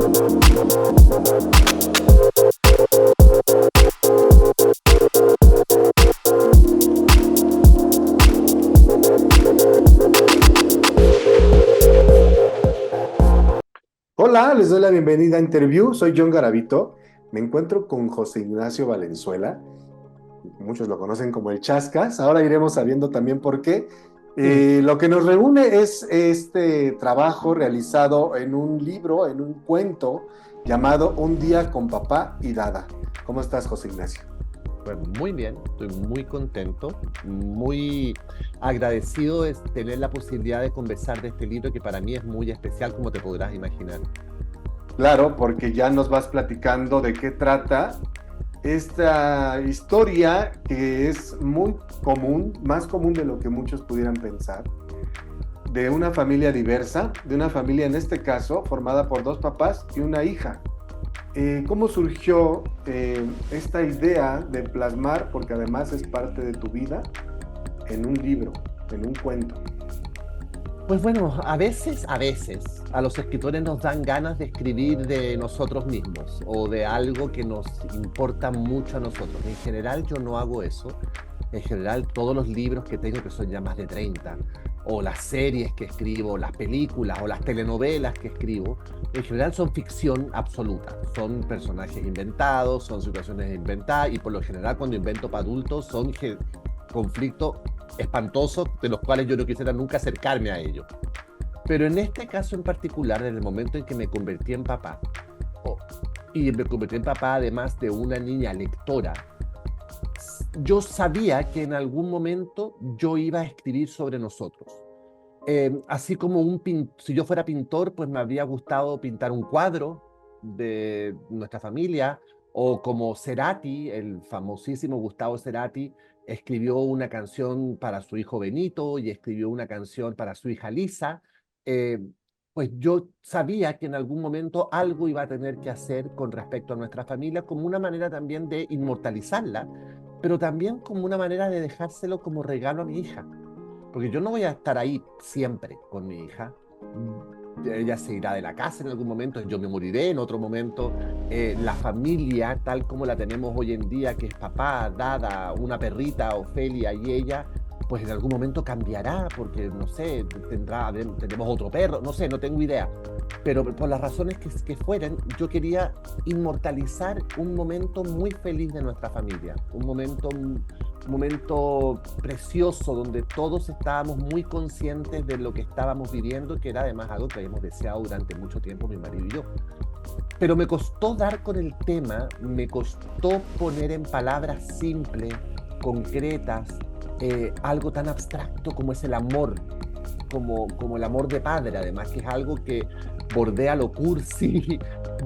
Hola, les doy la bienvenida a Interview. Soy John Garavito. Me encuentro con José Ignacio Valenzuela. Muchos lo conocen como el Chascas. Ahora iremos sabiendo también por qué. Lo que nos reúne es este trabajo realizado en un libro, en un cuento llamado Un día con papá y Dada. ¿Cómo estás, José Ignacio? Pues muy bien, estoy muy contento, muy agradecido de tener la posibilidad de conversar de este libro que para mí es muy especial, como te podrás imaginar. Claro, porque ya nos vas platicando de qué trata esta historia que es muy común, más común de lo que muchos pudieran pensar, de una familia diversa, de una familia en este caso formada por dos papás y una hija. ¿Cómo surgió esta idea de plasmar, porque además es parte de tu vida, en un libro, en un cuento? Pues bueno, a los escritores nos dan ganas de escribir de nosotros mismos o de algo que nos importa mucho a nosotros. En general yo no hago eso. En general todos los libros que tengo, que son ya más de 30, o las series que escribo, las películas o las telenovelas que escribo, en general son ficción absoluta. Son personajes inventados, son situaciones inventadas y por lo general cuando invento para adultos son conflictos espantosos de los cuales yo no quisiera nunca acercarme a ellos. Pero en este caso en particular, en el momento en que me convertí en papá, oh, y me convertí en papá además de una niña lectora, yo sabía que en algún momento yo iba a escribir sobre nosotros. Así como si yo fuera pintor, pues me habría gustado pintar un cuadro de nuestra familia, o como Cerati, el famosísimo Gustavo Cerati, escribió una canción para su hijo Benito y escribió una canción para su hija Lisa. eh, pues yo sabía que en algún momento algo iba a tener que hacer con respecto a nuestra familia, como una manera también de inmortalizarla, pero también como una manera de dejárselo como regalo a mi hija, porque yo no voy a estar ahí siempre con mi hija. Ella se irá de la casa en algún momento, yo me moriré en otro momento. La familia, tal como la tenemos hoy en día, que es papá, Dada, una perrita, Ofelia y ella, pues en algún momento cambiará, porque no sé, tenemos otro perro, no sé, no tengo idea. Pero por las razones que fueran, yo quería inmortalizar un momento muy feliz de nuestra familia, un momento precioso donde todos estábamos muy conscientes de lo que estábamos viviendo, que era además algo que habíamos deseado durante mucho tiempo mi marido y yo. Pero me costó dar con el tema, me costó poner en palabras simples, concretas, algo tan abstracto como es el amor, como el amor de padre, además, que es algo que bordea lo cursi,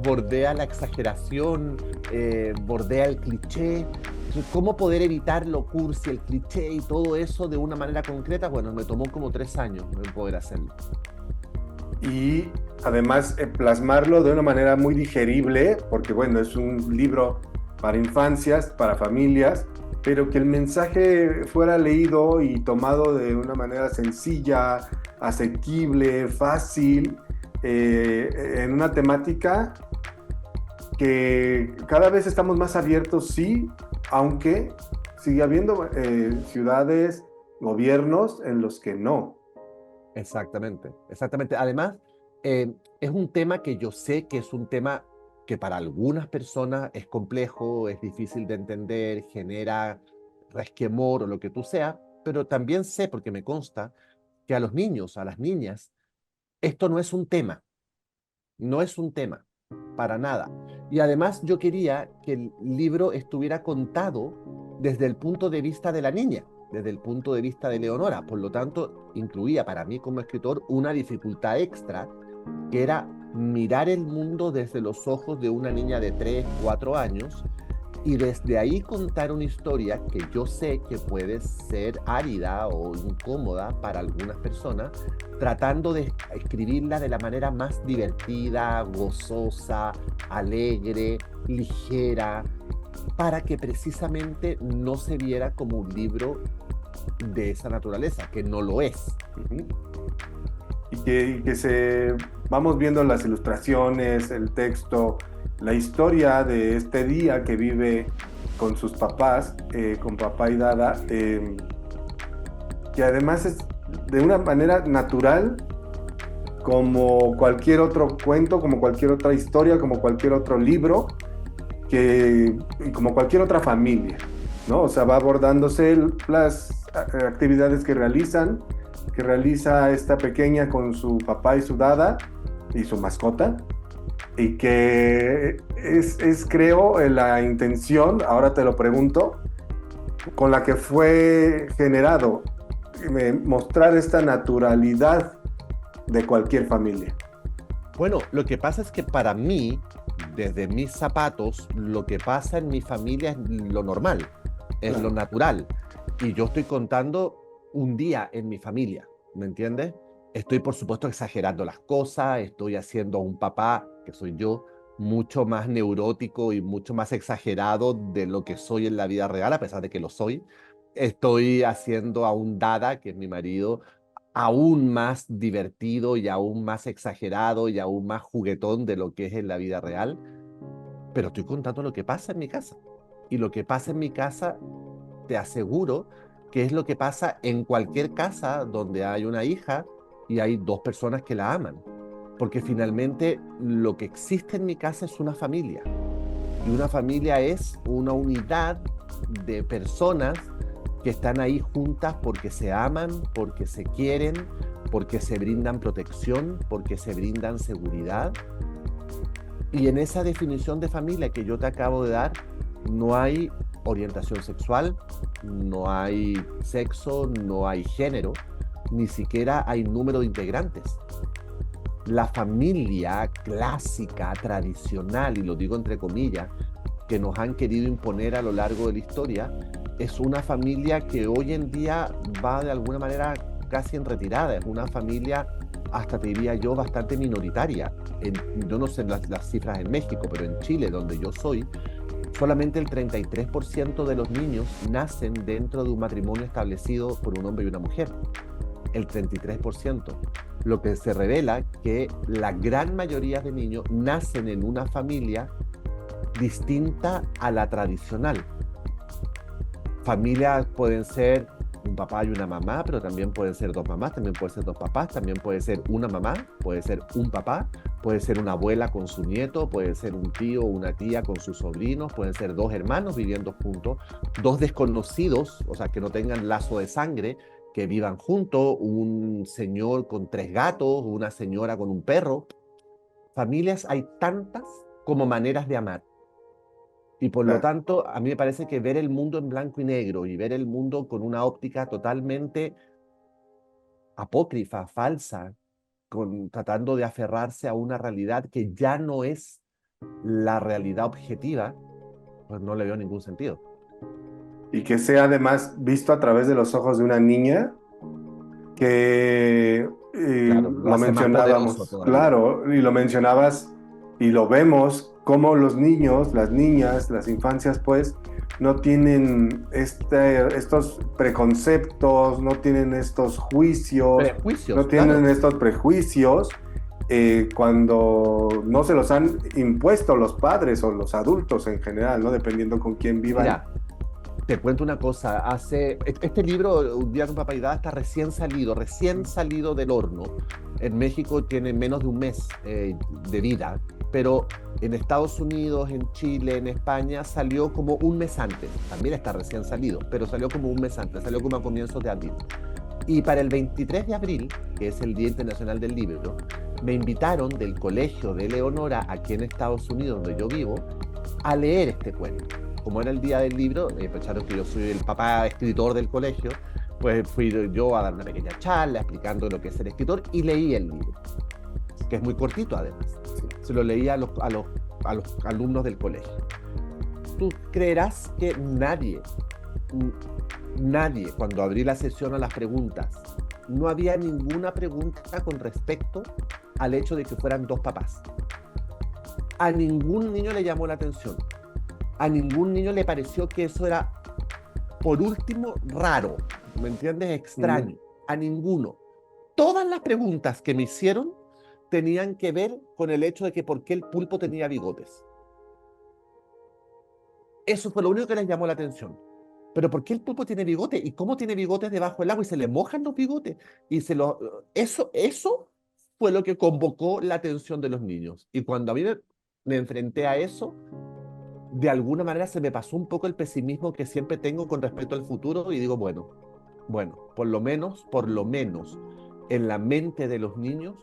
bordea la exageración, bordea el cliché. Entonces, ¿cómo poder evitar lo cursi, el cliché y todo eso de una manera concreta? Bueno, me tomó como 3 años poder hacerlo. Y además plasmarlo de una manera muy digerible, porque bueno, es un libro para infancias, para familias, pero que el mensaje fuera leído y tomado de una manera sencilla, asequible, fácil, en una temática que cada vez estamos más abiertos, sí, aunque sigue habiendo ciudades, gobiernos en los que no. Exactamente, exactamente. Además, es un tema que yo sé que es un tema que para algunas personas es complejo, es difícil de entender, genera resquemor o lo que tú sea, pero también sé, porque me consta, que a los niños, a las niñas, esto no es un tema, no es un tema, para nada. Y además yo quería que el libro estuviera contado desde el punto de vista de la niña, desde el punto de vista de Leonora. Por lo tanto, incluía para mí como escritor una dificultad extra, que era mirar el mundo desde los ojos de una niña de 3 4 años y desde ahí contar una historia que yo sé que puede ser árida o incómoda para algunas personas, tratando de escribirla de la manera más divertida, gozosa, alegre, ligera, para que precisamente no se viera como un libro de esa naturaleza, que no lo es. Uh -huh. Y que se vamos viendo las ilustraciones, el texto, la historia de este día que vive con sus papás, con papá y dada, que además es de una manera natural, como cualquier otro cuento, como cualquier otra historia, como cualquier otro libro, y como cualquier otra familia, ¿no? O sea, va abordándose las actividades que realiza esta pequeña con su papá y su dada y su mascota, y que creo, la intención, ahora te lo pregunto, con la que fue generado, mostrar esta naturalidad de cualquier familia. Bueno, lo que pasa es que para mí, desde mis zapatos, lo que pasa en mi familia es lo normal, es Claro. lo natural. Y yo estoy contando un día en mi familia, ¿me entiendes? Estoy, por supuesto, exagerando las cosas, estoy haciendo a un papá, que soy yo, mucho más neurótico y mucho más exagerado de lo que soy en la vida real, a pesar de que lo soy. Estoy haciendo a un dada, que es mi marido, aún más divertido y aún más exagerado y aún más juguetón de lo que es en la vida real, pero estoy contando lo que pasa en mi casa. Y lo que pasa en mi casa, te aseguro que es lo que pasa en cualquier casa donde hay una hija y hay dos personas que la aman. Porque finalmente lo que existe en mi casa es una familia. Y una familia es una unidad de personas que están ahí juntas porque se aman, porque se quieren, porque se brindan protección, porque se brindan seguridad. Y en esa definición de familia que yo te acabo de dar, no hay orientación sexual, no hay sexo, no hay género, ni siquiera hay número de integrantes. La familia clásica, tradicional, y lo digo entre comillas, que nos han querido imponer a lo largo de la historia, es una familia que hoy en día va de alguna manera casi en retirada, es una familia, hasta te diría yo, bastante minoritaria. Yo no sé las cifras en México, pero en Chile, donde yo soy, solamente el 33% de los niños nacen dentro de un matrimonio establecido por un hombre y una mujer. El 33%. Lo que se revela que la gran mayoría de niños nacen en una familia distinta a la tradicional. Familias pueden ser un papá y una mamá, pero también pueden ser dos mamás, también pueden ser dos papás, también puede ser una mamá, puede ser un papá, puede ser una abuela con su nieto, puede ser un tío o una tía con sus sobrinos, pueden ser dos hermanos viviendo juntos, dos desconocidos, o sea, que no tengan lazo de sangre, que vivan juntos, un señor con 3 gatos, una señora con un perro. Familias hay tantas como maneras de amar. Y por lo Claro. tanto, a mí me parece que ver el mundo en blanco y negro y ver el mundo con una óptica totalmente apócrifa, falsa, tratando de aferrarse a una realidad que ya no es la realidad objetiva, pues no le veo ningún sentido. Y que sea además visto a través de los ojos de una niña que Claro, lo lo hace más poderoso mencionábamos, todavía. claro, y lo mencionabas y lo vemos, como los niños, las niñas, las infancias, pues, no tienen estos preconceptos, no tienen estos juicios, no Prejuicios, tienen claro. estos prejuicios, cuando no se los han impuesto los padres o los adultos en general, ¿no? Dependiendo con quién vivan. Mira, te cuento una cosa, este libro, Un día con papá y dada, está recién salido del horno. En México tiene menos de un mes de vida, pero en Estados Unidos, en Chile, en España, salió como un mes antes. También está recién salido, pero salió como un mes antes, salió como a comienzos de abril. Y para el 23 de abril, que es el Día Internacional del Libro, me invitaron del Colegio de Leonora, aquí en Estados Unidos, donde yo vivo, a leer este cuento. Como era el día del libro, pensaron que yo soy el papá escritor del colegio, pues fui yo a dar una pequeña charla explicando lo que es ser escritor y leí el libro, que es muy cortito además. Se lo leí a los alumnos del colegio. Tú creerás que nadie, cuando abrí la sesión a las preguntas, no había ninguna pregunta con respecto al hecho de que fueran dos papás. A ningún niño le llamó la atención. A ningún niño le pareció que eso era, por último, raro, ¿me entiendes? Extraño. A ninguno. Todas las preguntas que me hicieron tenían que ver con el hecho de que por qué el pulpo tenía bigotes. Eso fue lo único que les llamó la atención. Pero ¿por qué el pulpo tiene bigote? ¿Y cómo tiene bigotes debajo del agua? Y se le mojan los bigotes. Y eso fue lo que convocó la atención de los niños. Y cuando a mí me enfrenté a eso, de alguna manera se me pasó un poco el pesimismo que siempre tengo con respecto al futuro y digo, bueno, por lo menos, en la mente de los niños,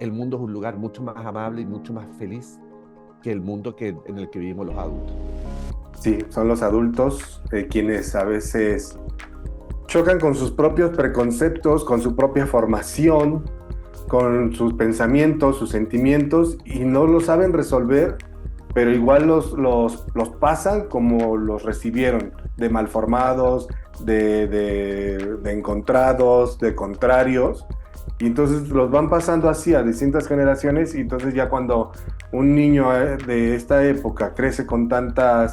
el mundo es un lugar mucho más amable y mucho más feliz que el mundo en el que vivimos los adultos. Sí, son los adultos quienes a veces chocan con sus propios preconceptos, con su propia formación, con sus pensamientos, sus sentimientos, y no lo saben resolver, pero igual los pasan como los recibieron, de malformados, de encontrados, de contrarios, y entonces los van pasando así a distintas generaciones, y entonces ya cuando un niño de esta época crece con tanta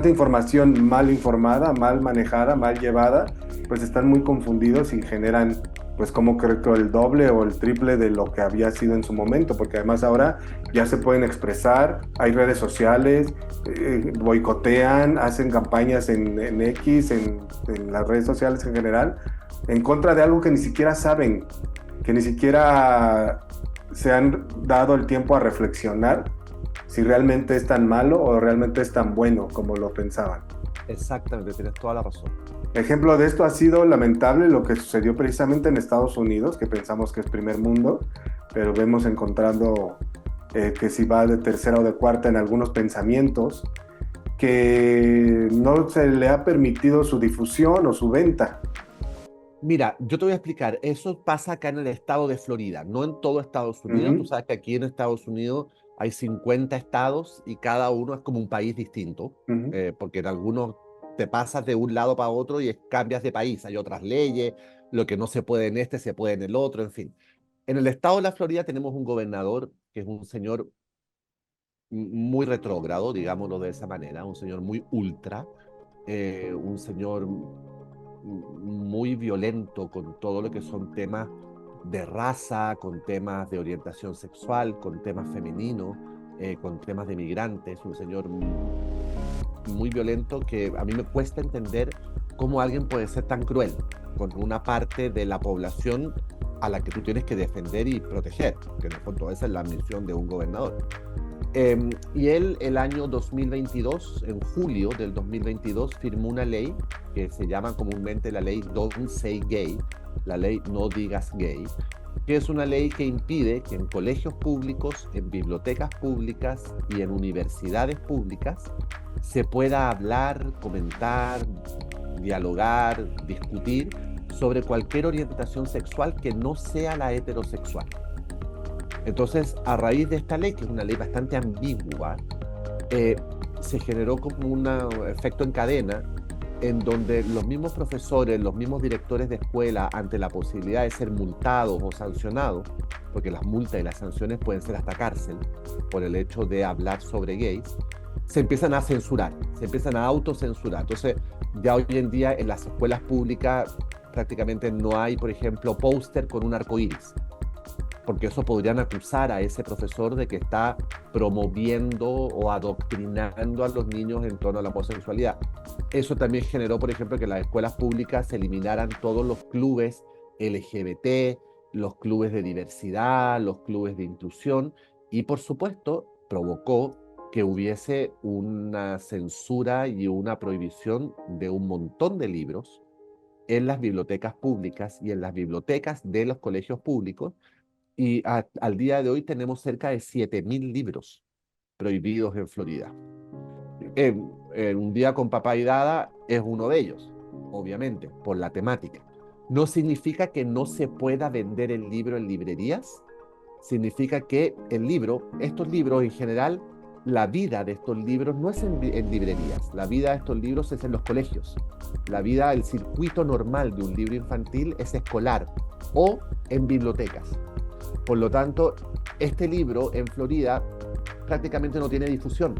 información mal informada, mal manejada, mal llevada, pues están muy confundidos y generan, pues como creo que el doble o el triple de lo que había sido en su momento, porque además ahora ya se pueden expresar, hay redes sociales, boicotean, hacen campañas en X, en las redes sociales en general, en contra de algo que ni siquiera saben, que ni siquiera se han dado el tiempo a reflexionar si realmente es tan malo o realmente es tan bueno como lo pensaban. Exactamente, tienes toda la razón. Ejemplo de esto ha sido lamentable lo que sucedió precisamente en Estados Unidos, que pensamos que es primer mundo, pero vemos encontrando que si va de tercera o de cuarta en algunos pensamientos, que no se le ha permitido su difusión o su venta. Mira, yo te voy a explicar, eso pasa acá en el estado de Florida, no en todo Estados Unidos. Tú sabes que aquí en Estados Unidos hay 50 estados y cada uno es como un país distinto, porque en algunos te pasas de un lado para otro y cambias de país, hay otras leyes, lo que no se puede en este se puede en el otro, en fin. En el estado de la Florida tenemos un gobernador que es un señor muy retrógrado, digámoslo de esa manera, un señor muy ultra, un señor muy violento con todo lo que son temas de raza, con temas de orientación sexual, con temas femeninos, con temas de migrantes, un señor muy violento que a mí me cuesta entender cómo alguien puede ser tan cruel con una parte de la población a la que tú tienes que defender y proteger, que en el fondo esa es la misión de un gobernador. Y él, el año 2022, en julio del 2022, firmó una ley que se llama comúnmente la ley Don't Say Gay, la ley No Digas Gay, que es una ley que impide que en colegios públicos, en bibliotecas públicas y en universidades públicas se pueda hablar, comentar, dialogar, discutir sobre cualquier orientación sexual que no sea la heterosexual. Entonces, a raíz de esta ley, que es una ley bastante ambigua, se generó como un efecto en cadena en donde los mismos profesores, los mismos directores de escuela, ante la posibilidad de ser multados o sancionados, porque las multas y las sanciones pueden ser hasta cárcel por el hecho de hablar sobre gays, se empiezan a censurar, se empiezan a autocensurar. Entonces, ya hoy en día en las escuelas públicas prácticamente no hay, por ejemplo, póster con un arco iris, porque eso podrían acusar a ese profesor de que está promoviendo o adoctrinando a los niños en torno a la homosexualidad. Eso también generó, por ejemplo, que en las escuelas públicas se eliminaran todos los clubes LGBT, los clubes de diversidad, los clubes de inclusión, y por supuesto provocó que hubiese una censura y una prohibición de un montón de libros en las bibliotecas públicas y en las bibliotecas de los colegios públicos. Y al día de hoy tenemos cerca de 7.000 libros prohibidos en Florida. Un día con papá y dada es uno de ellos, obviamente, por la temática. No significa que no se pueda vender el libro en librerías, significa que estos libros en general, la vida de estos libros no es en librerías, la vida de estos libros es en los colegios. La vida, el circuito normal de un libro infantil es escolar o en bibliotecas. Por lo tanto, este libro en Florida prácticamente no tiene difusión,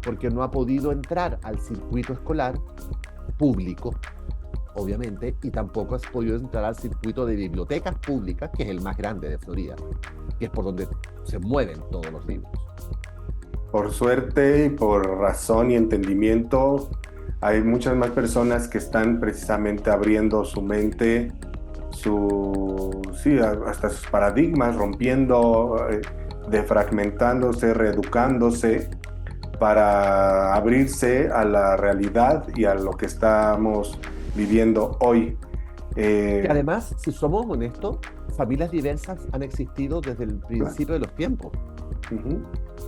porque no ha podido entrar al circuito escolar público. obviamente, y tampoco has podido entrar al circuito de bibliotecas públicas, que es el más grande de Florida, que es por donde se mueven todos los libros. Por suerte y por razón y entendimiento, hay muchas más personas que están precisamente abriendo su mente, sí, hasta sus paradigmas, rompiendo, defragmentándose, reeducándose para abrirse a la realidad y a lo que estamos viviendo hoy. Y además, si somos honestos, familias diversas han existido desde el principio de los tiempos. Uh-huh.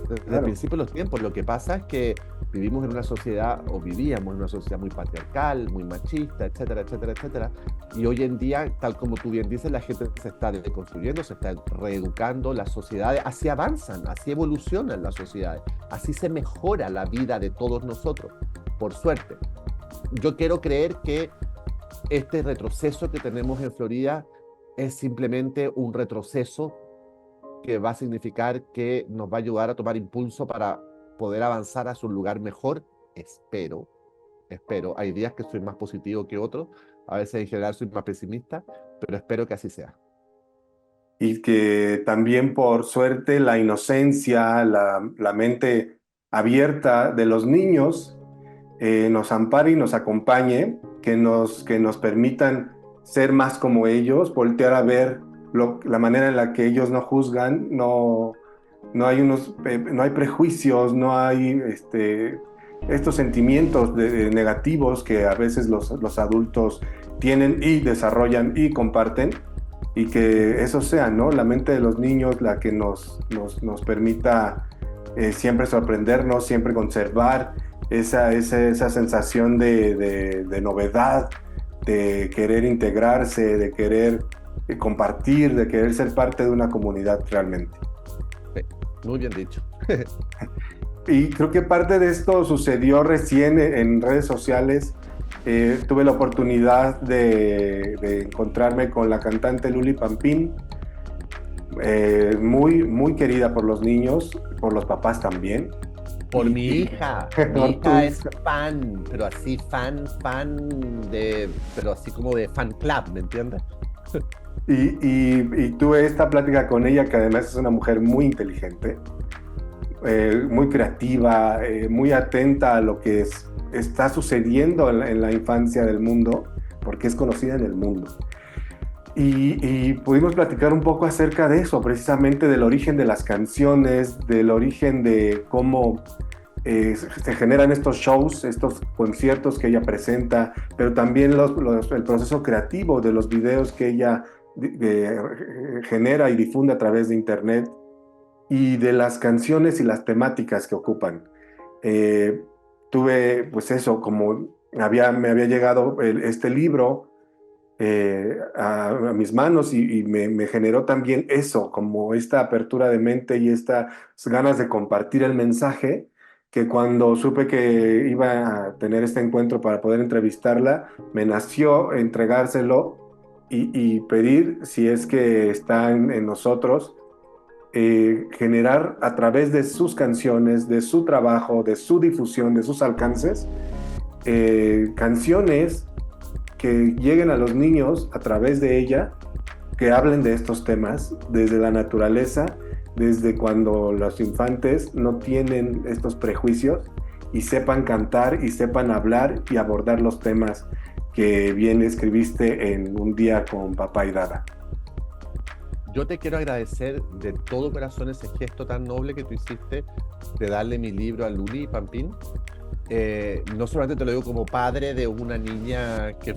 Desde el Claro. principio de los tiempos. Lo que pasa es que vivimos en una sociedad, o vivíamos en una sociedad muy patriarcal, muy machista, etcétera, etcétera, etcétera. Y hoy en día, tal como tú bien dices, la gente se está deconstruyendo, se está reeducando, las sociedades así avanzan, así evolucionan las sociedades, así se mejora la vida de todos nosotros, por suerte. Yo quiero creer que este retroceso que tenemos en Florida es simplemente un retroceso que va a significar que nos va a ayudar a tomar impulso para poder avanzar hacia un lugar mejor. Espero. Hay días que soy más positivo que otros, a veces en general soy más pesimista, pero espero que así sea. Y que también por suerte la inocencia, la mente abierta de los niños nos ampare y nos acompañe, que nos permitan ser más como ellos, voltear a ver la manera en la que ellos no juzgan, no hay no hay prejuicios, no hay estos sentimientos negativos que a veces los adultos tienen y desarrollan y comparten, y que eso sea, ¿no? La mente de los niños la que nos permita siempre sorprendernos, siempre conservar esa sensación de novedad, de querer integrarse, de querer compartir, de querer ser parte de una comunidad realmente. Sí, muy bien dicho. Y creo que parte de esto sucedió recién en redes sociales. Tuve la oportunidad de encontrarme con la cantante Luli Pampín, muy querida por los niños, por los papás también. Por mi hija. Mi hija es fan, pero así fan pero así como de fan club, ¿me entiendes? Y tuve esta plática con ella, que además es una mujer muy inteligente, muy creativa, muy atenta a lo que está sucediendo en la infancia del mundo, porque es conocida en el mundo. Y pudimos platicar un poco acerca de eso, precisamente del origen de las canciones, del origen de cómo se generan estos shows, estos conciertos que ella presenta, pero también el proceso creativo de los videos que ella genera y difunde a través de internet, y de las canciones y las temáticas que ocupan. Tuve, pues eso, como me había llegado este libro a mis manos, y me generó también eso, como esta apertura de mente y estas ganas de compartir el mensaje, que cuando supe que iba a tener este encuentro para poder entrevistarla, me nació entregárselo y pedir, si es que está en nosotros, generar a través de sus canciones, de su trabajo, de su difusión, de sus alcances, canciones que lleguen a los niños a través de ella, que hablen de estos temas desde la naturaleza, desde cuando los infantes no tienen estos prejuicios y sepan cantar y sepan hablar y abordar los temas que bien escribiste en Un día con papá y Dada. Yo te quiero agradecer de todo corazón ese gesto tan noble que tú hiciste de darle mi libro a Luli Pampín. No solamente te lo digo como padre de una niña que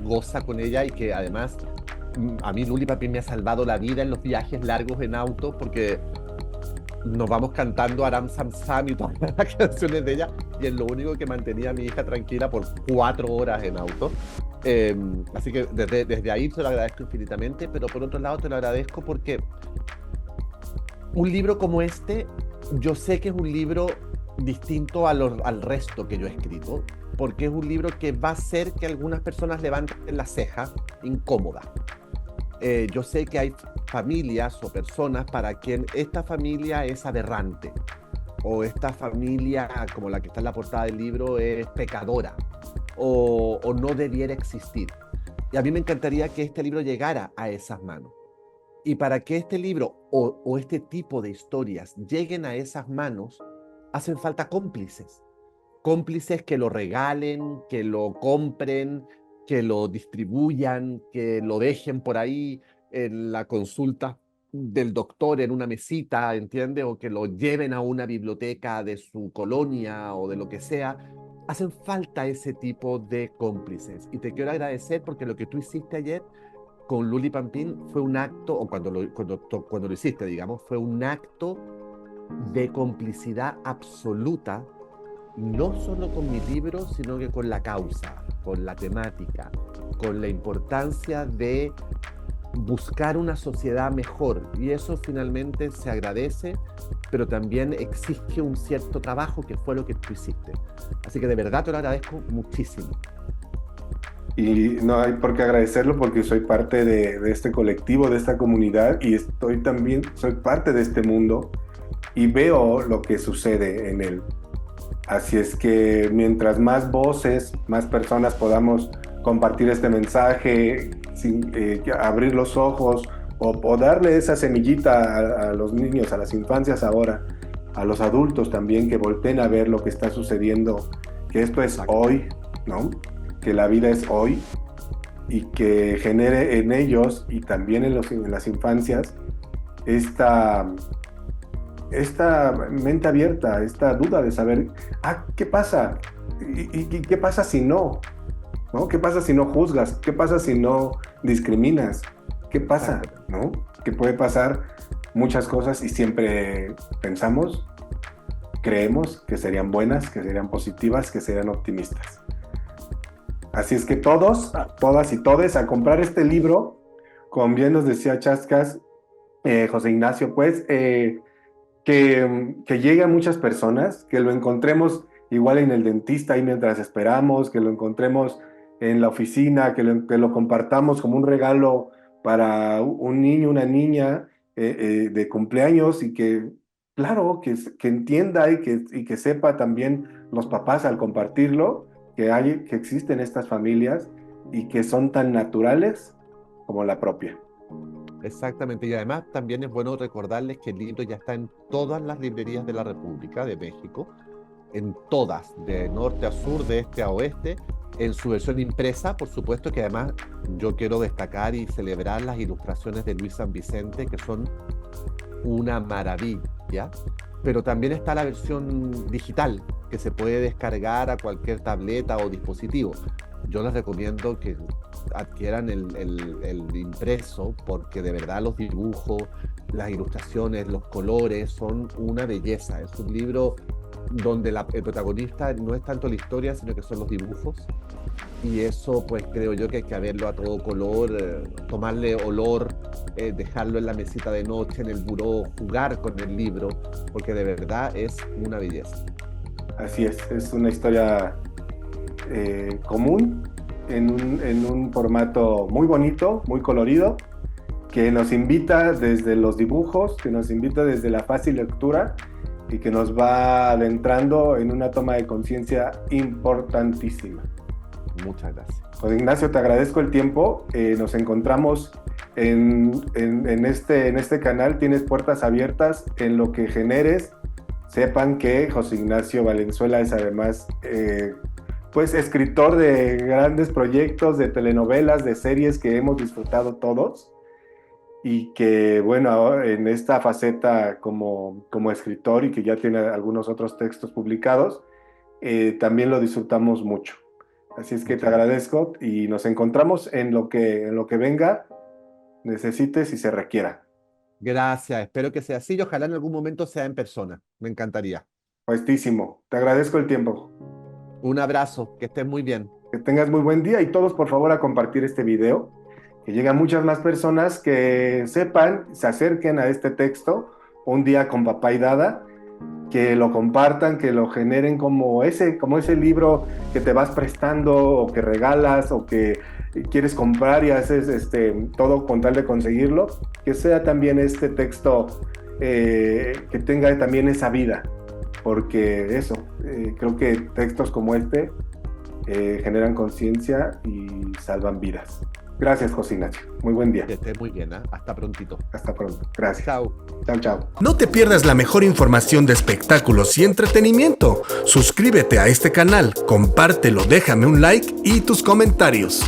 goza con ella, y que además a mí Luli Pampín me ha salvado la vida en los viajes largos en auto, porque nos vamos cantando Aram Sam Sam y todas las canciones de ella, y es lo único que mantenía a mi hija tranquila por 4 horas en auto. Así que desde ahí te lo agradezco infinitamente, pero por otro lado te lo agradezco porque un libro como este, yo sé que es un libro distinto al resto que yo he escrito, porque es un libro que va a hacer que algunas personas levanten la ceja incómoda. Yo sé que hay familias o personas para quien esta familia es aberrante, o esta familia, como la que está en la portada del libro, es pecadora. o no debiera existir. Y a mí me encantaría que este libro llegara a esas manos. Y para que este libro o este tipo de historias lleguen a esas manos, hacen falta cómplices. Cómplices que lo regalen, que lo compren, que lo distribuyan, que lo dejen por ahí en la consulta del doctor en una mesita, ¿entiende? O que lo lleven a una biblioteca de su colonia o de lo que sea. Hacen falta ese tipo de cómplices. Y te quiero agradecer porque lo que tú hiciste ayer con Luli Pampín fue un acto, o cuando lo hiciste, digamos, fue un acto de complicidad absoluta, no solo con mi libro, sino que con la causa, con la temática, con la importancia de buscar una sociedad mejor. Y eso finalmente se agradece, pero también exige un cierto trabajo que fue lo que tú hiciste. Así que de verdad te lo agradezco muchísimo. Y no hay por qué agradecerlo porque soy parte de este colectivo, de esta comunidad y soy parte de este mundo y veo lo que sucede en él. Así es que mientras más voces, más personas podamos compartir este mensaje, abrir los ojos o darle esa semillita a los niños, a las infancias ahora, a los adultos también que volteen a ver lo que está sucediendo, que esto es hoy, ¿no? Que la vida es hoy y que genere en ellos y también en las infancias esta mente abierta, esta duda de saber, ¿qué pasa? ¿Y qué pasa si no? ¿No? ¿Qué pasa si no juzgas? ¿Qué pasa si no discriminas? ¿Qué pasa? ¿No? Que puede pasar muchas cosas y siempre pensamos, creemos que serían buenas, que serían positivas, que serían optimistas. Así es que todos, todas y todes, a comprar este libro, como bien nos decía Chascas, José Ignacio, pues, que llegue a muchas personas, que lo encontremos igual en el dentista ahí mientras esperamos, que lo encontremos en la oficina, que lo compartamos como un regalo para un niño, una niña de cumpleaños y que, claro, que entienda y que sepa también los papás al compartirlo, que existen estas familias y que son tan naturales como la propia. Exactamente, y además también es bueno recordarles que el libro ya está en todas las librerías de la República de México, en todas, de norte a sur, de este a oeste, en su versión impresa, por supuesto, que además yo quiero destacar y celebrar las ilustraciones de Luis San Vicente, que son una maravilla, pero también está la versión digital, que se puede descargar a cualquier tableta o dispositivo. Yo les recomiendo que adquieran el impreso porque de verdad los dibujos, las ilustraciones, los colores son una belleza. Es un libro donde el protagonista no es tanto la historia, sino que son los dibujos. Y eso pues creo yo que hay que verlo a todo color, tomarle olor, dejarlo en la mesita de noche, en el buró, jugar con el libro, porque de verdad es una belleza. Así es una historia común, en un formato muy bonito, muy colorido, que nos invita desde los dibujos, que nos invita desde la fácil lectura y que nos va adentrando en una toma de conciencia importantísima. Muchas gracias. José Ignacio, te agradezco el tiempo. Nos encontramos en este canal. Tienes puertas abiertas en lo que generes. Sepan que José Ignacio Valenzuela es además pues escritor de grandes proyectos, de telenovelas, de series que hemos disfrutado todos y que bueno, ahora en esta faceta como escritor y que ya tiene algunos otros textos publicados, también lo disfrutamos mucho. Así es que te agradezco y nos encontramos en lo que venga, necesites y se requiera. Gracias, espero que sea así y ojalá en algún momento sea en persona. Me encantaría. Puestísimo. Te agradezco el tiempo. Un abrazo, que estés muy bien. Que tengas muy buen día y todos por favor a compartir este video, que lleguen a muchas más personas que sepan, se acerquen a este texto, Un día con papá y dada, que lo compartan, que lo generen como ese libro que te vas prestando o que regalas o que quieres comprar y haces todo con tal de conseguirlo, que sea también este texto que tenga también esa vida, porque eso, creo que textos como este generan conciencia y salvan vidas. Gracias, José Ignacio. Muy buen día. Que estés muy bien, ¿eh? Hasta prontito. Hasta pronto. Gracias. Chao. Chao, chao. No te pierdas la mejor información de espectáculos y entretenimiento. Suscríbete a este canal, compártelo, déjame un like y tus comentarios.